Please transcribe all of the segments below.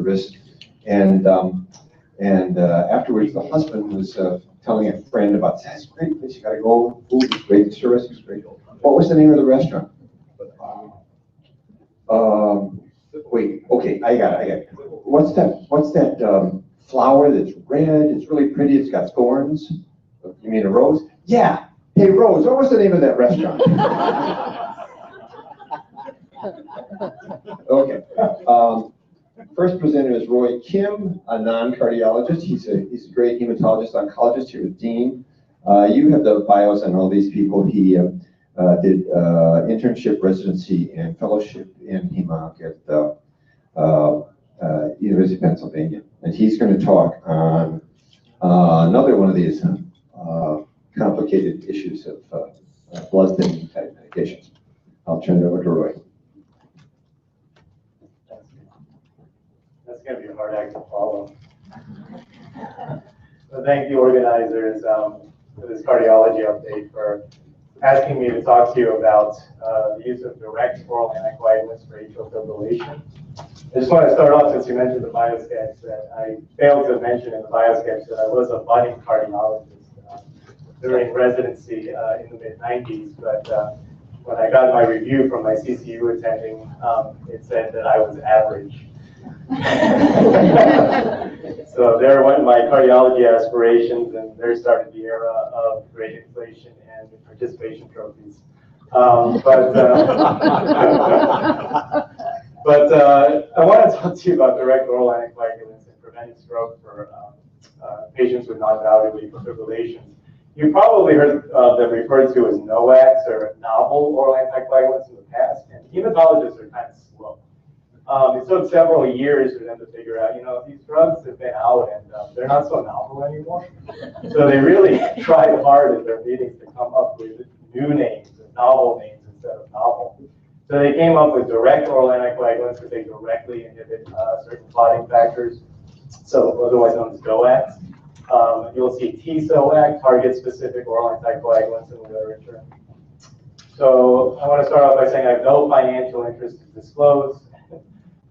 wrist. And afterwards, the husband was telling a friend about, that's a great place, you gotta go, food is great, the service is great. What was the name of the restaurant? Wait, okay, I got it. What's that flower that's red? It's really pretty, it's got thorns. You mean a rose? Yeah. Hey, Rose, what was the name of that restaurant? Okay. First presenter is Roy Kim, a non-cardiologist. He's a great hematologist, oncologist here with Dean. You have the bios on all these people. He did internship, residency, and fellowship in hemonc at the University of Pennsylvania. And he's going to talk on another one of these complicated issues of blood thinning type medications. I'll turn it over to Roy. That's going to be a hard act to follow. So thank the organizers for this cardiology update for asking me to talk to you about the use of direct oral anticoagulants for atrial fibrillation. I just want to start off, since you mentioned the biosketch, that I failed to mention in the biosketch that I was a budding cardiologist during residency in the mid-90s, but when I got my review from my CCU attending, it said that I was average. So there went my cardiology aspirations, and there started the era of great inflation and participation trophies. But I want to talk to you about direct oral anticoagulants and preventing stroke for patients with non-valvular fibrillations. You've probably heard them referred to as NOACs, or novel oral anticoagulants, in the past, and hematologists are kind of slow. It took several years for them to figure out, these drugs have been out and they're not so novel anymore. So they really tried hard at their meetings to come up with new names, and novel names instead of novel. So they came up with direct oral anticoagulants because they directly inhibit certain clotting factors, so otherwise known as DOACs. You'll see TSOAC, target-specific oral anticoagulants, in the literature. So I want to start off by saying I have no financial interest to disclose.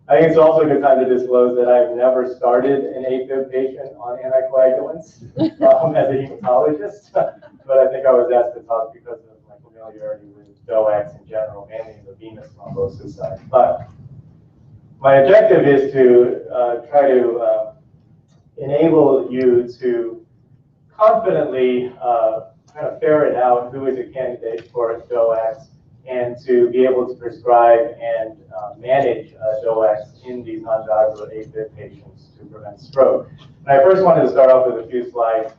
I think it's also a good time to disclose that I've never started an AFib patient on anticoagulants as a hematologist, but I think I was asked to talk because of my familiarity with DOACs in general, mainly in the venous thrombosis side. But my objective is to try to enable you to confidently kind of ferret out who is a candidate for DOACs, and to be able to prescribe and manage DOACs in these non-valvular AFib patients to prevent stroke. And I first wanted to start off with a few slides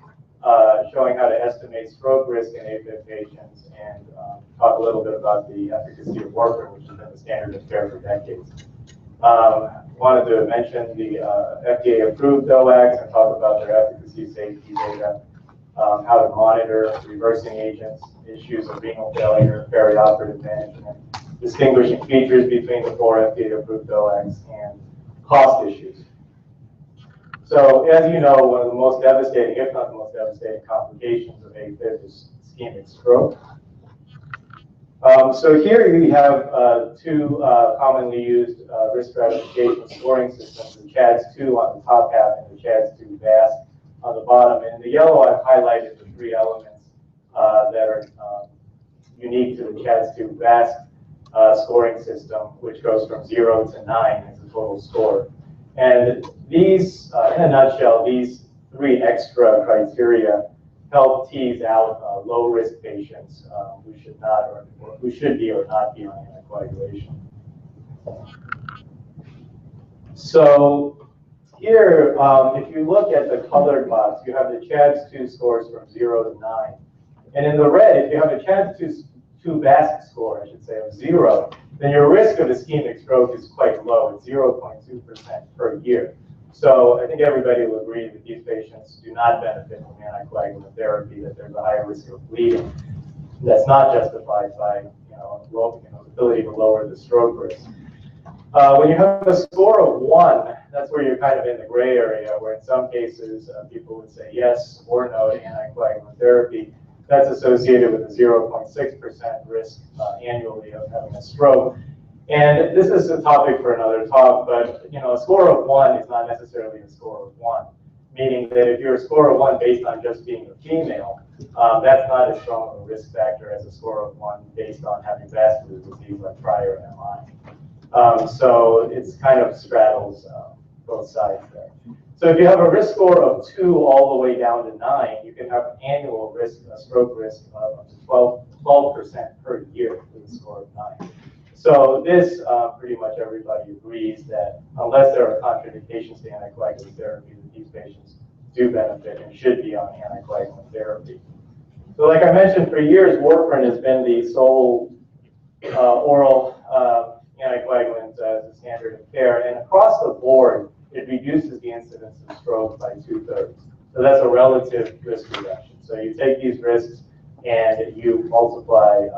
showing how to estimate stroke risk in AFib patients, and talk a little bit about the efficacy of warfarin, which has been the standard of care for decades. Wanted to mention the FDA-approved DOACs and talk about their efficacy, safety data, how to monitor reversing agents, issues of renal failure, perioperative management, distinguishing features between the 4 FDA-approved DOACs, and cost issues. So, as you know, one of the most devastating, if not the most devastating, complications of AFib is ischemic stroke. So here we have 2 commonly used risk stratification scoring systems, the CHADS-2 on the top half and the CHADS-2 VASC on the bottom. And in the yellow, I've highlighted the 3 elements that are unique to the CHADS-2 VASC scoring system, which goes from 0 to 9 as a total score. And these, in a nutshell, these 3 extra criteria help tease out low-risk patients who should not, or who should be or not be on anticoagulation. So here, if you look at the colored box, you have the CHADS-2 scores from 0 to 9. And in the red, if you have a CHADS-2 VASC score, I should say, of 0, then your risk of ischemic stroke is quite low. It's 0.2% per year. So I think everybody will agree that these patients do not benefit from anticoagulant therapy, that there's a higher risk of bleeding. That's not justified by ability to lower the stroke risk. When you have a score of 1, that's where you're kind of in the gray area, where in some cases people would say yes or no to anticoagulant therapy. That's associated with a 0.6% risk annually of having a stroke. And this is a topic for another talk, but a score of 1 is not necessarily a score of 1, meaning that if you're a score of 1 based on just being a female, that's not as strong of a risk factor as a score of 1 based on having vascular disease like prior MI. So it's kind of straddles both sides there. So if you have a risk score of 2 all the way down to 9, you can have an annual risk, a stroke risk of up to 12% per year with a score of 9. So this, pretty much everybody agrees that unless there are contraindications to anticoagulant therapy, that these patients do benefit and should be on anticoagulant therapy. So like I mentioned, for years, warfarin has been the sole oral anticoagulant as a standard of care. And across the board, it reduces the incidence of stroke by 2/3. So that's a relative risk reduction. So you take these risks and you multiply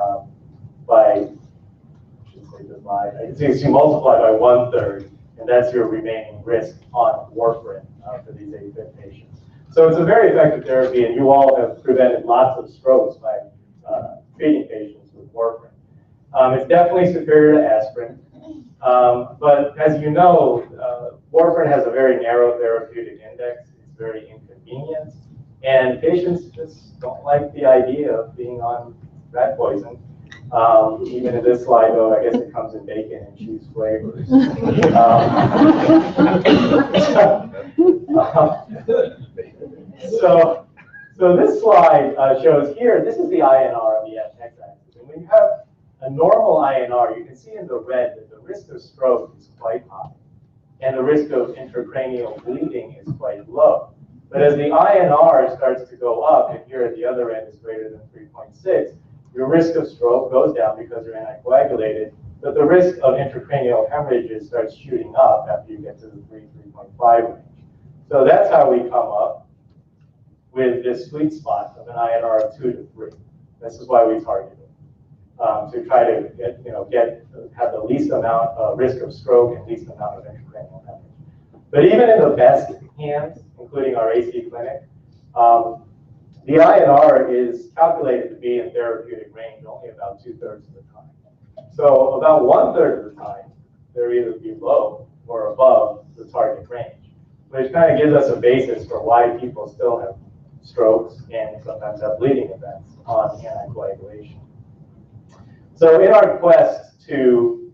you multiply by 1/3, and that's your remaining risk on warfarin for these AFib patients. So it's a very effective therapy, and you all have prevented lots of strokes by treating patients with warfarin. It's definitely superior to aspirin, but as you know, warfarin has a very narrow therapeutic index. It's very inconvenient, and patients just don't like the idea of being on rat poison. Even in this slide, though, I guess it comes in bacon and cheese flavors. So this slide shows here, this is the INR on the x-axis. And when you have a normal INR, you can see in the red that the risk of stroke is quite high, and the risk of intracranial bleeding is quite low. But as the INR starts to go up, and here at the other end is greater than 3.6, your risk of stroke goes down because you're anticoagulated, but the risk of intracranial hemorrhages starts shooting up after you get to the 3.5 range. So that's how we come up with this sweet spot of an INR of 2 to 3. This is why we target it, to try to have the least amount of risk of stroke and least amount of intracranial hemorrhage. But even in the best hands, including our AC clinic, the INR is calculated to be in therapeutic range only about 2/3 of the time. So about 1/3 of the time, they're either below or above the target range, which kind of gives us a basis for why people still have strokes and sometimes have bleeding events on anticoagulation. So in our quest to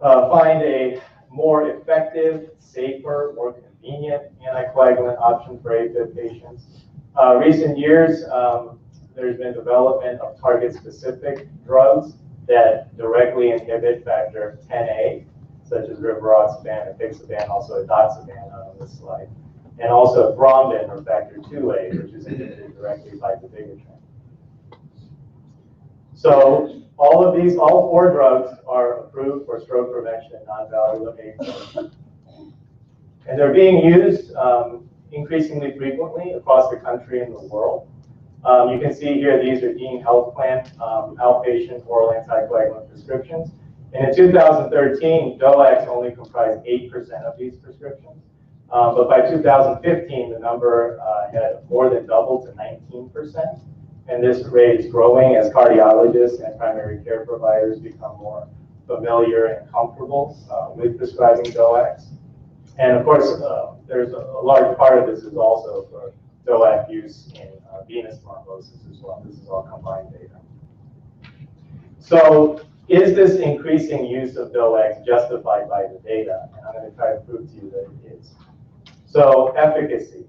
find a more effective, safer, more convenient anticoagulant option for AFib patients, recent years, there's been development of target-specific drugs that directly inhibit factor 10A, such as Rivaroxaban, Efficacy, also Edoxaban on this slide, and also thrombin or factor 2A, which is inhibited directly by the bigatran. So all 4 drugs are approved for stroke prevention and non-valvular AFib. And they're being used increasingly frequently across the country and the world. You can see here, these are Dean Health Plan outpatient oral anticoagulant prescriptions. And in 2013, DOACs only comprised 8% of these prescriptions. But by 2015, the number had more than doubled to 19%. And this rate is growing as cardiologists and primary care providers become more familiar and comfortable with prescribing DOACs. And of course, there's a large part of this is also for DOAC use in venous thrombosis as well. This is all combined data. So is this increasing use of DOACs justified by the data? And I'm going to try to prove to you that it is. So efficacy.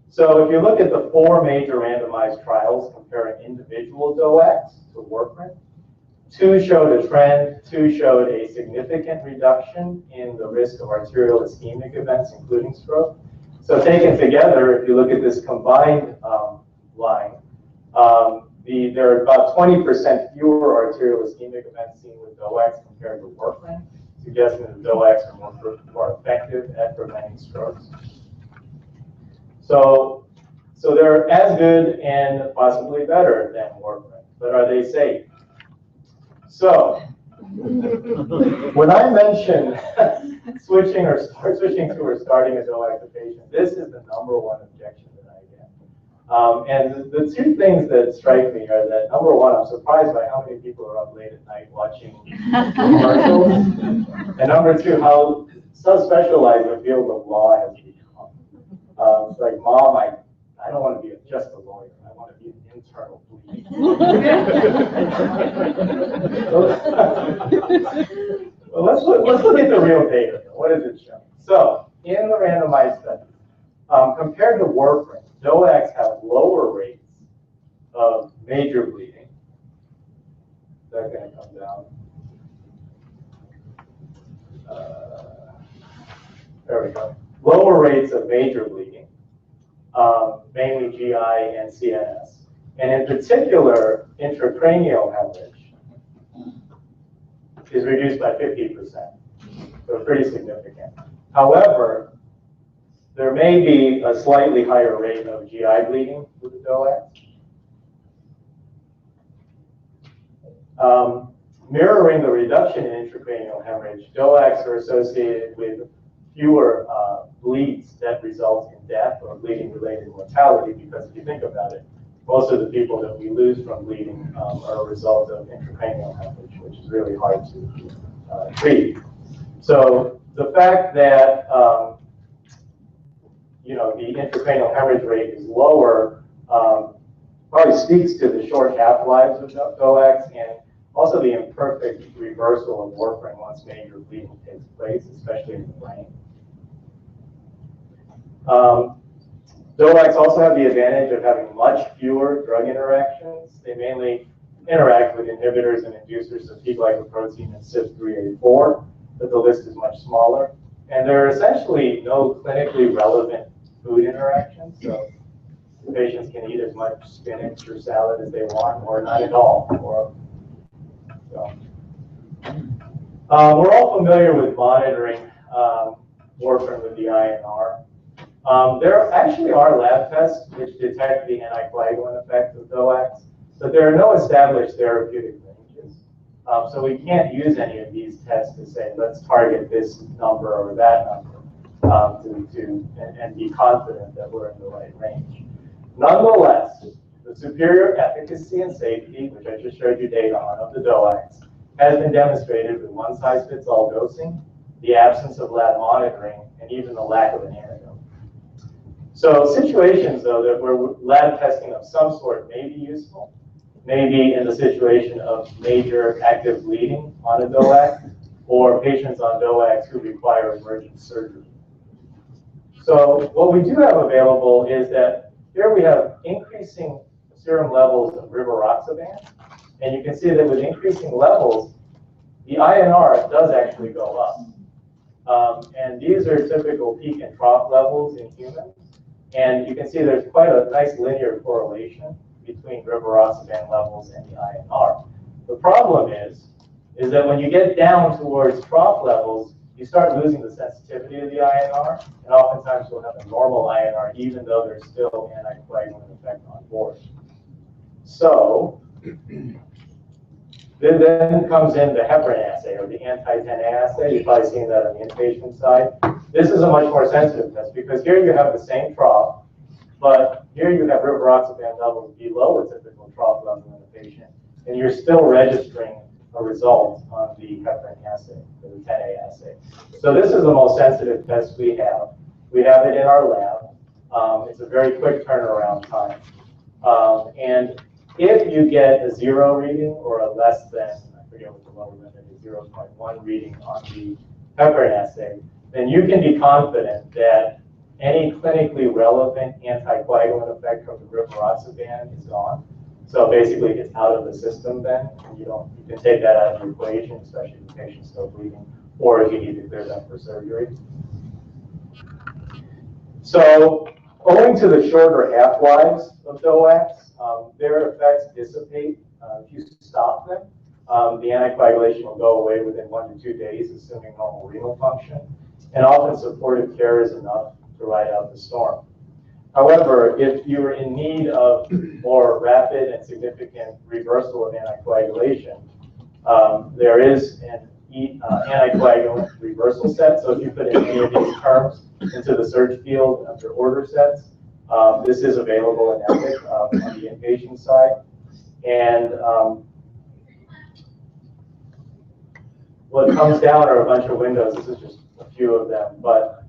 So if you look at the 4 major randomized trials comparing individual DOACs to warfarin, 2 showed a trend, 2 showed a significant reduction in the risk of arterial ischemic events, including stroke. So taken together, if you look at this combined line, there are about 20% fewer arterial ischemic events seen with DOACs compared to warfarin, suggesting that DOACs are more effective at preventing strokes. So they're as good and possibly better than warfarin, but are they safe? So when I mention switching to or starting a DOAC patient, this is the #1 objection that I get. And the two things that strike me are that, number one, I'm surprised by how many people are up late at night watching commercials. And number two, how so specialized the field of law has become. It's like, Mom, I don't want to be just a lawyer. I want to be an internal bleeding. Well, let's look at the real data. What does it show? So, in the randomized study, compared to warfarin, DOACs have lower rates of major bleeding. They're going to come down. There we go. Lower rates of major bleeding, mainly GI and CNS. And in particular, intracranial hemorrhage is reduced by 50%. So pretty significant. However, there may be a slightly higher rate of GI bleeding with the DOACs. Mirroring the reduction in intracranial hemorrhage, DOACs are associated with fewer bleeds that result in death or bleeding-related mortality, because if you think about it, most of the people that we lose from bleeding are a result of intracranial hemorrhage, which is really hard to treat. So the fact that the intracranial hemorrhage rate is lower probably speaks to the short half-lives of DOACs and also the imperfect reversal of warfarin once major bleeding takes place, especially in the brain. DOACs also have the advantage of having much fewer drug interactions. They mainly interact with inhibitors and inducers of P-glycoprotein and CYP3A4, but the list is much smaller. And there are essentially no clinically relevant food interactions, so the patients can eat as much spinach or salad as they want, or not at all. We're all familiar with monitoring warfarin with the INR. There actually are lab tests which detect the anticoagulant effect of DOACs, but there are no established therapeutic ranges. So we can't use any of these tests to say, let's target this number or that number and be confident that we're in the right range. Nonetheless, the superior efficacy and safety, which I just showed you data on of the DOACs, has been demonstrated with one-size-fits-all dosing, the absence of lab monitoring, and even the lack of an antidote. So situations, though, that where lab testing of some sort may be useful, maybe in the situation of major active bleeding on a DOAC, or patients on DOACs who require emergent surgery. So what we do have available is that here we have increasing serum levels of Rivaroxaban, and you can see that with increasing levels, the INR does actually go up. And these are typical peak and trough levels in humans. And you can see there's quite a nice linear correlation between Rivaroxaban levels and the INR. The problem is that when you get down towards trough levels, you start losing the sensitivity of the INR, and oftentimes you'll have a normal INR, even though there's still anticoagulant effect on board. So then comes in the heparin assay, or the anti-10A assay. You've probably seen that on the inpatient side. This is a much more sensitive test, because here you have the same trough, but here you have Rivaroxaban levels below a typical trough level in the patient, and you're still registering a result on the heparin assay, or the 10A assay. So this is the most sensitive test we have. We have it in our lab. It's a very quick turnaround time. And if you get a 0 reading or a less than, I forget what the lower limit is, 0.1 reading on the heparin assay, then you can be confident that any clinically relevant anticoagulant effect from the Rivaroxaban is gone. So basically, it's out of the system then, and you can take that out of the equation, especially if the patient's still bleeding, or if you need to clear them for surgery. So, owing to the shorter half-lives of DOACs, their effects dissipate if you stop them. The anticoagulation will go away within 1 to 2 days, assuming normal renal function, and often supportive care is enough to ride out the storm. However, if you're in need of more rapid and significant reversal of anticoagulation, there is an anticoagulant reversal set. So if you put in any of these terms into the search field under order sets, This is available in Epic on the inpatient side. And what comes down are a bunch of windows. This is just a few of them, but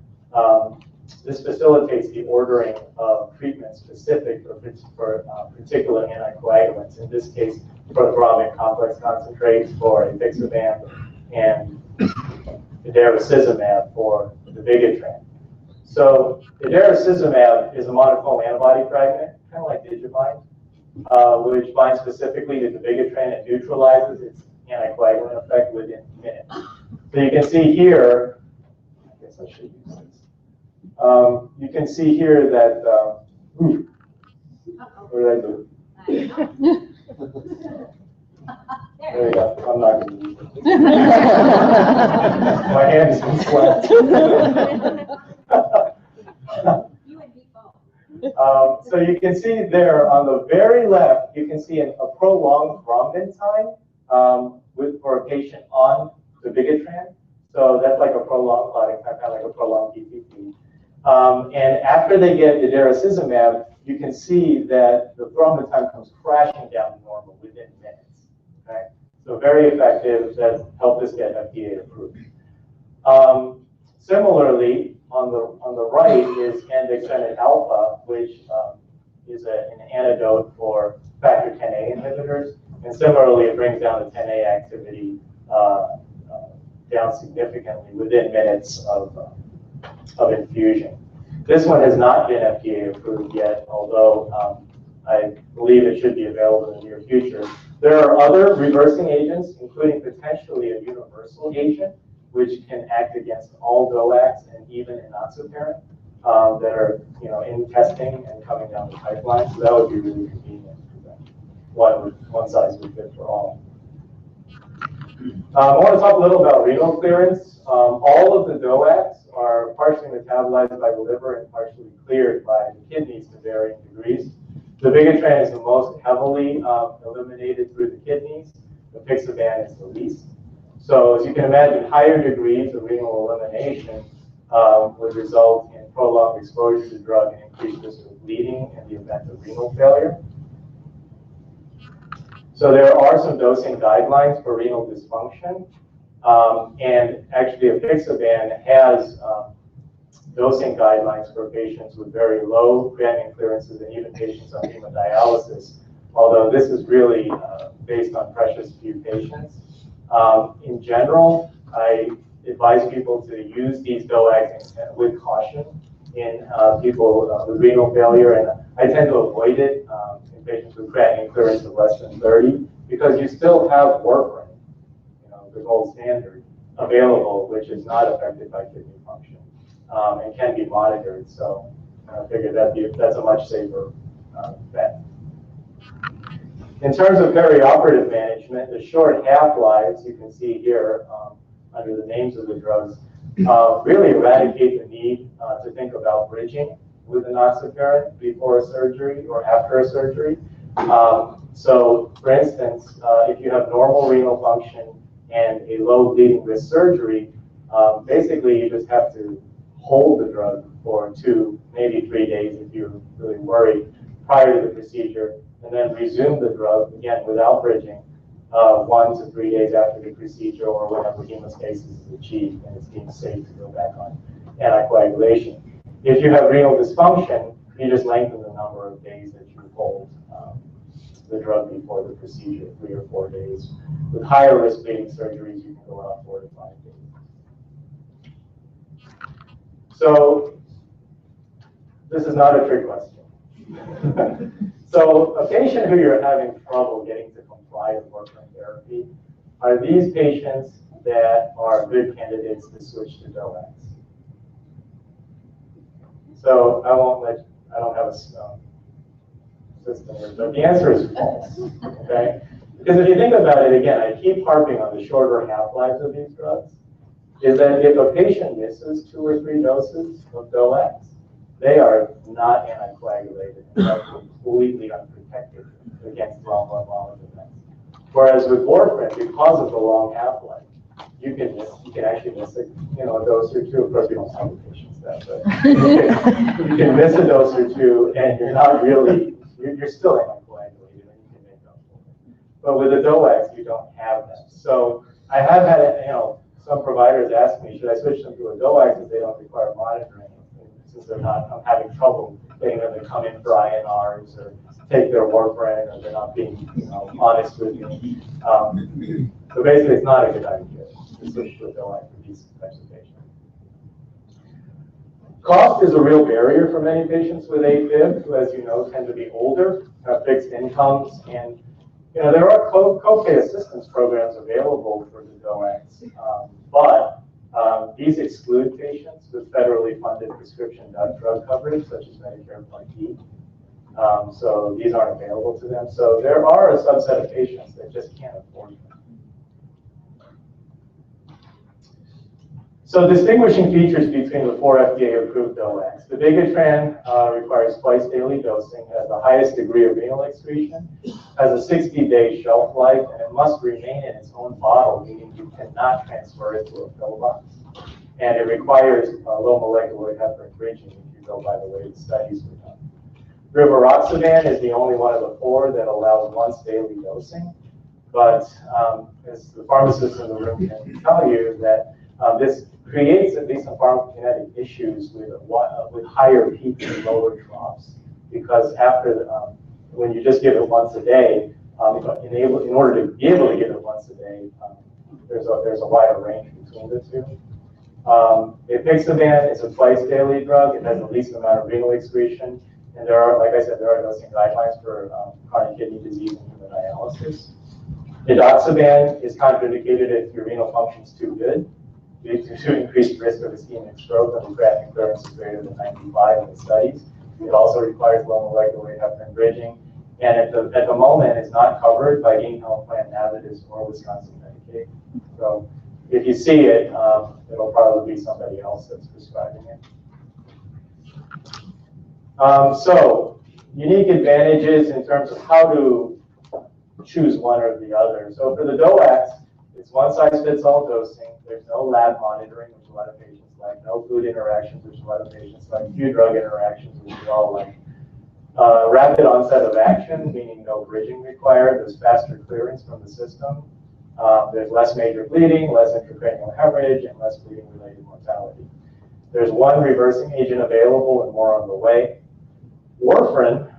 this facilitates the ordering of treatment specific for particular anticoagulants. In this case, prothrombin complex concentrates for Efficacy and Rivaroxaban for the Vigatran. So Rivaroxaban is a monoclonal antibody fragment, kind of like Digibind, which binds specifically to the Vigatran and neutralizes its anticoagulant effect within minutes. So you can see here, I guess I should use this. You can see here that, what did I do? There we go. I'm not going to use it. My hand is in sweat. So you can see there on the very left, you can see a prolonged thrombin time for a patient on the Vigatran. So that's like a prolonged clotting time, kind of like a prolonged PPP. And after they get the Rivaroxaban, you can see that the thrombin time comes crashing down to normal within minutes. Okay? So very effective. That helped us get FDA approved. Similarly, on the right is andexanet alpha, which is an antidote for factor 10A inhibitors. And similarly, it brings down the 10A activity down significantly within minutes of infusion. This one has not been FDA approved yet, although I believe it should be available in the near future. There are other reversing agents, including potentially a universal agent, which can act against all DOACs and even enoxaparin that are in testing and coming down the pipeline. So that would be really convenient for them. One size would fit for all. I want to talk a little about renal clearance. All of the DOACs are partially metabolized by the liver and partially cleared by the kidneys to varying degrees. The Vigatran is the most heavily eliminated through the kidneys. The Efficacy is the least. So as you can imagine, higher degrees of renal elimination would result in prolonged exposure to the drug and increased risk of bleeding in the event of renal failure. So there are some dosing guidelines for renal dysfunction. And actually, Efficacy has dosing guidelines for patients with very low creatinine clearances and even patients on hemodialysis, although this is really based on precious few patients. In general, I advise people to use these DOACs with caution in people with renal failure, and I tend to avoid it in patients with creatinine clearance of less than 30, because you still have warfarin, the gold standard, available, which is not affected by kidney function and can be monitored. So I figured that's a much safer bet. In terms of perioperative management, the short half-lives you can see here under the names of the drugs really eradicate the need to think about bridging with enoxaparin before a surgery or after a surgery. So, for instance, if you have normal renal function and a low bleeding risk surgery, basically you just have to hold the drug for 2, maybe 3 days if you're really worried prior to the procedure, and then resume the drug, again, without bridging, 1 to 3 days after the procedure or whenever hemostasis is achieved and it's deemed safe to go back on anticoagulation. If you have renal dysfunction, you just lengthen the number of days that you hold the drug before the procedure, 3 or 4 days. With higher risk bleeding surgeries, you can go out 4 to 5 days. So this is not a trick question. So a patient who you're having trouble getting to comply with warfarin therapy, are these patients that are good candidates to switch to DOACs? So I don't have a system here, but the answer is false, okay? Because if you think about it, again, I keep harping on the shorter half-lives of these drugs, is that if a patient misses 2 or 3 doses of DOACs, they are not anticoagulated and are completely unprotected against thromboembolic events. Whereas with warfarin, because of the long half-life, you can actually miss a dose or 2. Of course, we don't tell the patients that, but you can miss a dose or two, and you're not really, you're still anticoagulated, and you can make up for it. But with the DOACs, you don't have that. So I have had, some providers ask me, should I switch them to a DOAC because they don't require monitoring, since they're not, I'm having trouble getting them to come in for INRs or take their warfarin, or they're not being, honest with me. So basically, it's not a good idea to switch to a DOAC for these types of patients. Cost is a real barrier for many patients with AFib, who, as you know, tend to be older, have fixed incomes, and there are co-pay assistance programs available for the DOACs, but these exclude patients with federally funded prescription drug coverage, such as Medicare Part D. So these aren't available to them. So there are a subset of patients that just can't afford them. So distinguishing features between the 4 FDA-approved DOACs. The Bigatran requires twice daily dosing, has the highest degree of renal excretion, has a 60-day shelf life, and it must remain in its own bottle, meaning you cannot transfer it to a pill box. And it requires low molecular heparin bridging if you go by the way the studies were done. Rivaroxaban is the only one of the 4 that allows once daily dosing, but as the pharmacists in the room can tell you, that this creates at least some pharmacokinetic issues with higher peaks and lower troughs, because after when you just give it once a day, in order to be able to give it once a day, there's a wider range between the two. Efficacy is a twice daily drug. It has the least amount of renal excretion, and there are, like I said, there are dosing guidelines for chronic kidney disease and hemodialysis. Edoxaban is contraindicated if your renal function is too good, due to increased risk of ischemic stroke, and the creatinine clearance is greater than 95 in the studies. It also requires low molecular heparin bridging, and at the moment is not covered by any health plan, Navitus, or Wisconsin Medicaid. So if you see it, it'll probably be somebody else that's prescribing it. So unique advantages in terms of how to choose one or the other. So for the DOACs, it's one-size-fits-all dosing. There's no lab monitoring, which a lot of patients like. No food interactions, which a lot of patients like. Few drug interactions, which we all like. Rapid onset of action, meaning no bridging required. There's faster clearance from the system. There's less major bleeding, less intracranial hemorrhage, and less bleeding-related mortality. There's one reversing agent available and more on the way. Warfarin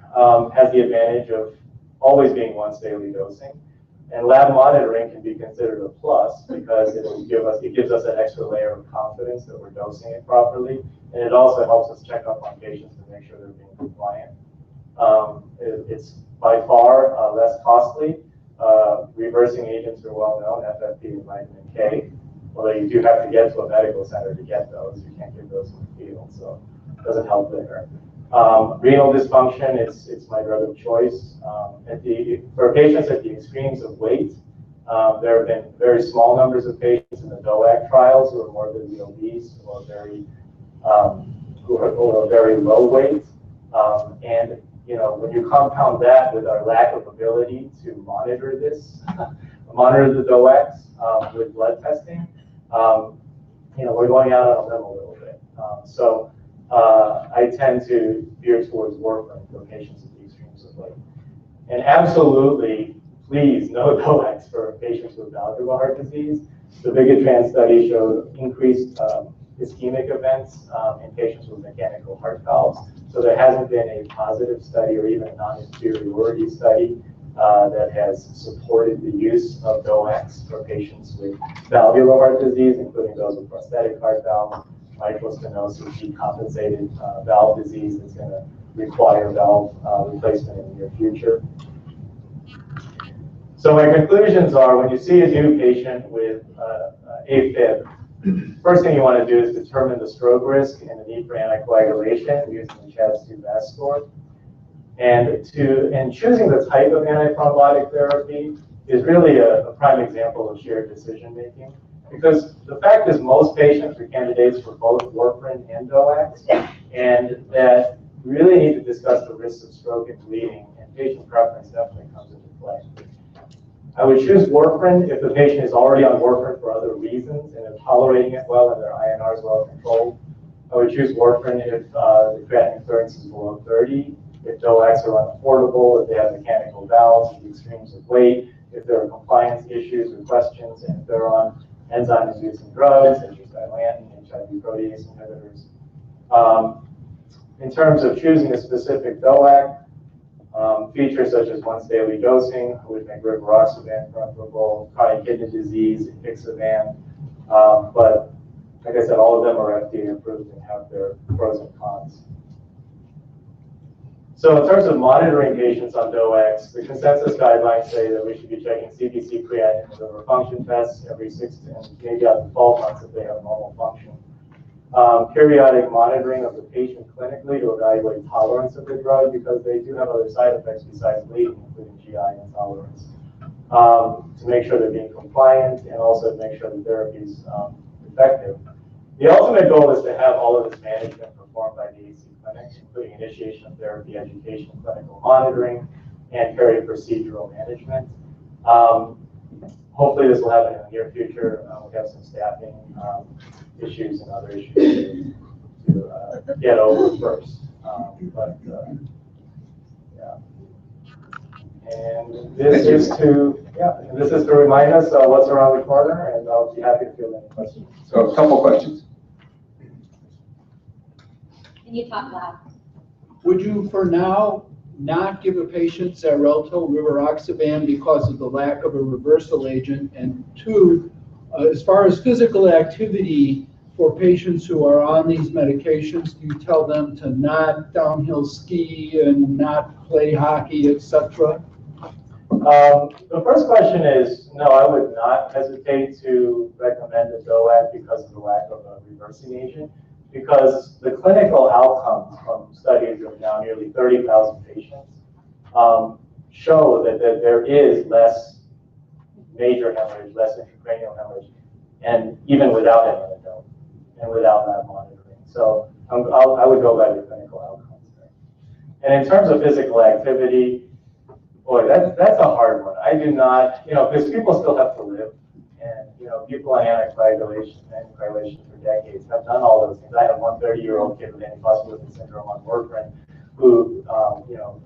has the advantage of always being once daily dosing. And lab monitoring can be considered a plus because it gives us an extra layer of confidence that we're dosing it properly. And it also helps us check up on patients to make sure they're being compliant. It's by far less costly. Reversing agents are well known, FFP and vitamin K, although you do have to get to a medical center to get those. You can't give those in the field, so it doesn't help there. Renal dysfunction, it's my drug of choice. For patients at the extremes of weight, there have been very small numbers of patients in the DOAC trials who are morbidly obese or who are very low weight. And when you compound that with our lack of ability to monitor monitor the DOACs with blood testing, we're going out on a limb a little bit. So I tend to veer towards warfarin for patients at the extremes of weight. And absolutely, please, no DOACs for patients with valvular heart disease. The Bigatran study showed increased ischemic events in patients with mechanical heart valves. So there hasn't been a positive study or even a non-inferiority study that has supported the use of DOACs for patients with valvular heart disease, including those with prosthetic heart valves, mitral stenosis, decompensated valve disease that's going to require valve replacement in the near future. So my conclusions are, when you see a new patient with AFib, first thing you want to do is determine the stroke risk and the need for anticoagulation using the CHADS-2 VAS score. And choosing the type of antithrombotic therapy is really a prime example of shared decision making. Because the fact is, most patients are candidates for both warfarin and DOACs, and that we really need to discuss the risks of stroke and bleeding, and patient preference definitely comes into play. I would choose warfarin if the patient is already on warfarin for other reasons and is tolerating it well and their INR is well controlled. I would choose warfarin if the creatinine clearance is below 30, if DOACs are unaffordable, if they have mechanical valves, if the extremes of weight, if there are compliance issues or questions, and if they're on enzyme-inducing drugs, such as dilantin, HIV protease inhibitors. In terms of choosing a specific DOAC, features such as once daily dosing would make Rivaroxaban preferable, chronic kidney disease, Efficacy. But like I said, all of them are FDA approved and have their pros and cons. So in terms of monitoring patients on DOACs, the consensus guidelines say that we should be checking CBC, creatinine, and liver function tests every 6 and maybe out to 12 months if they have normal function. Periodic monitoring of the patient clinically to evaluate tolerance of the drug because they do have other side effects besides bleeding, including GI intolerance. To make sure they're being compliant and also to make sure the therapy is effective. The ultimate goal is to have all of this management performed by the AC clinic, including initiation of therapy, education, clinical monitoring, and peri-procedural management. Hopefully this will happen in the near future. We have some staffing issues and other issues to get over first. Yeah. And this is to remind us what's around the corner, and I'll be happy to field any questions. So a couple questions. Can you talk loud? Would you, for now, not give a patient Xarelto Rivaroxaban because of the lack of a reversal agent? And two, as far as physical activity for patients who are on these medications, do you tell them to not downhill ski and not play hockey, etc.? The first question is, no, I would not hesitate to recommend a DOAC because of the lack of a reversing agent, because the clinical outcomes from studies of now nearly 30,000 patients show that there is less major hemorrhage, less intracranial hemorrhage, and even without an antidote and without that monitoring. So I would go by the clinical outcomes there. And in terms of physical activity, boy, that's a hard one. I do not, because people still have to live. And, people on anticoagulation for decades have done all those things. I have one 30-year-old kid with antiphospholipid syndrome on warfarin who,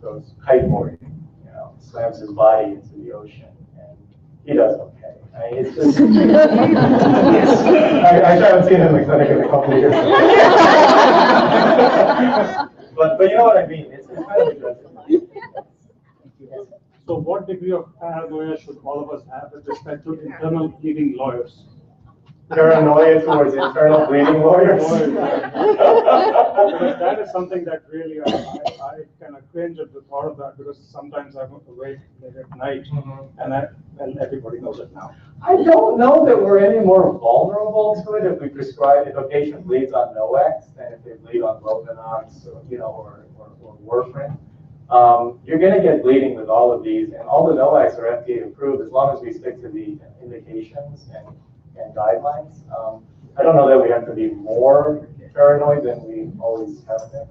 goes kiteboarding, slams his body into the ocean, and he does okay. It's just, I haven't seen him in the clinic in a couple of years. but you know what I mean? It's kind of addressing. So what degree of paranoia should all of us have with respect to internal bleeding lawyers? Paranoia towards internal bleeding lawyers? Because that is something that really, I kind of cringe at the thought of that, because sometimes I'm awake late at night, and everybody knows it now. I don't know that we're any more vulnerable to it if a patient bleeds on NOACs than if they bleed on Lovenox or warfarin. You're going to get bleeding with all of these, and all the NOACs are FDA approved as long as we stick to the indications and guidelines. I don't know that we have to be more paranoid than we always have been.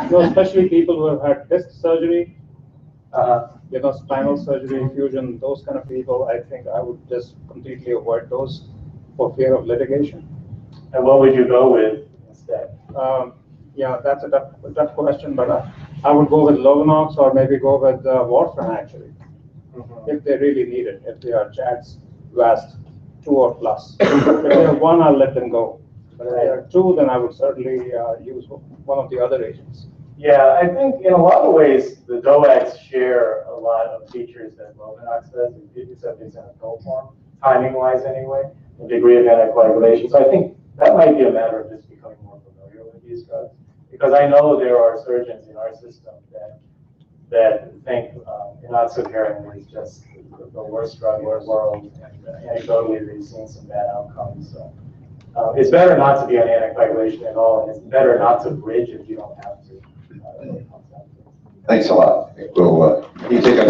So especially people who have had disc surgery, spinal surgery, infusion, those kind of people, I think I would just completely avoid those for fear of litigation. And what would you go with instead? Yeah, that's a tough question, but I would go with Lovenox or maybe go with warfarin actually, if they really need it. If they are JADs, VAST, 2 or plus. If they are 1, I'll let them go. But if they are 2, then I would certainly use one of the other agents. Yeah, I think in a lot of ways, the DOACs share a lot of features that Lovenox does, except it's in a pill form, timing-wise anyway, the degree of anticoagulation. So I think that might be a matter of just becoming more familiar with these drugs. Because I know there are surgeons in our system that think enoxaparin is just the worst drug in the world, and anecdotally they've seen some bad outcomes. So it's better not to be on anticoagulation at all, and it's better not to bridge if you don't have to. Thanks a lot. We'll you take a